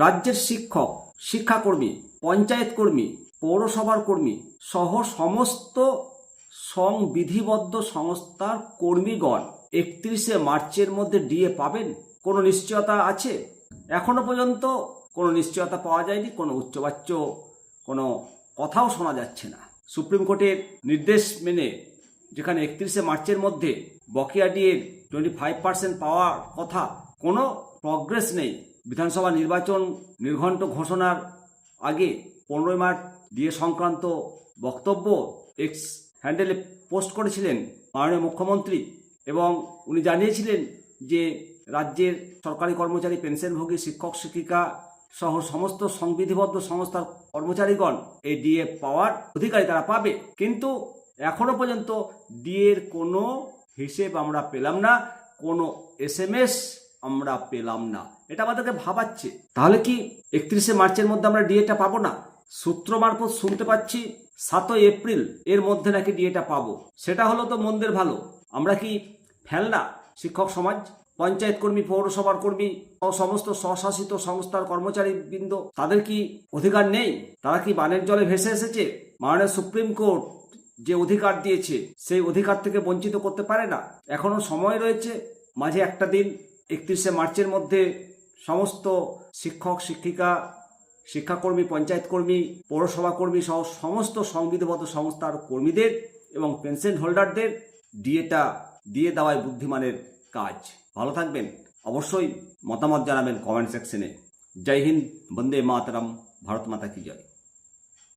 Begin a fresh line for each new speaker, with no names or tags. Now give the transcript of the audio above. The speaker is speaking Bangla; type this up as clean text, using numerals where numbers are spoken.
রাজ্যের শিক্ষক, শিক্ষাকর্মী, পঞ্চায়েত কর্মী, পৌরসভার কর্মী সহ সমস্ত সংবিধিবদ্ধ সংস্থার কর্মীগণ 31শে মার্চের মধ্যে ডিএ পাবেন? কোনো নিশ্চয়তা আছে? এখনো পর্যন্ত কোনো নিশ্চয়তা পাওয়া যায়নি, কোনো উচ্চবাচ্য কোনো কথাও শোনা যাচ্ছে না। সুপ্রিম কোর্টের নির্দেশ মেনে যেখানে 31শে মার্চের মধ্যে বকেয়া ডিএর 25% পাওয়ার কথা, কোনো প্রগ্রেস নেই। বিধানসভা নির্বাচন নির্ঘণ্ট ঘোষণার আগে 15 মার্চ ডিএ সংক্রান্ত বক্তব্য এক্স হ্যান্ডেলে পোস্ট করেছিলেন মাননীয় মুখ্যমন্ত্রী, এবং উনি জানিয়েছিলেন যে রাজ্যের সরকারি কর্মচারী, পেনশনভোগী, শিক্ষক শিক্ষিকা সহ সমস্ত সংবিধিবদ্ধ সংস্থার কর্মচারীগণ এই ডিএ পাওয়ার অধিকারী, তারা পাবে। কিন্তু এখনো পর্যন্ত ডিএর কোনো হিসেব আমরা পেলাম না, কোনো SMS আমরা পেলাম না। এটা আমাদেরকে ভাবাচ্ছে। তাহলে কি 31শে মার্চের মধ্যে আমরা ডিএটা পাবো না? সূত্র মারফত শুনতে পাচ্ছি 7ই এপ্রিল এর মধ্যে নাকি ডিএটা পাবো। সেটা হলো তো মন্দের ভালো। আমরা কি ফেলনা? শিক্ষক সমাজ, পঞ্চায়েত কর্মী, পৌরসভার কর্মী ও সমস্ত স্বশাসিত সংস্থার কর্মচারীবৃন্দ, তাদের কি অধিকার নেই? তারা কি বানের জলে ভেসে এসেছে? মাননীয় সুপ্রিম কোর্ট যে অধিকার দিয়েছে সেই অধিকার থেকে বঞ্চিত করতে পারে না? এখনো সময় রয়েছে, মাঝে একটা দিন 31শে মার্চের মধ্যে সমস্ত শিক্ষক শিক্ষিকা, শিক্ষাকর্মী, পঞ্চায়েত কর্মী, পৌরসভা কর্মী সহ সমস্ত সংবিধিবদ্ধ সংস্থার কর্মীদের এবং পেনশন হোল্ডারদের ডিএটা দিয়ে দেওয়াই বুদ্ধিমানের কাজ। ভালো থাকবেন, অবশ্যই মতামত জানাবেন কমেন্ট সেকশনে। জয় হিন্দ, বন্দে মাতরম, ভারত মাতা কি জয়।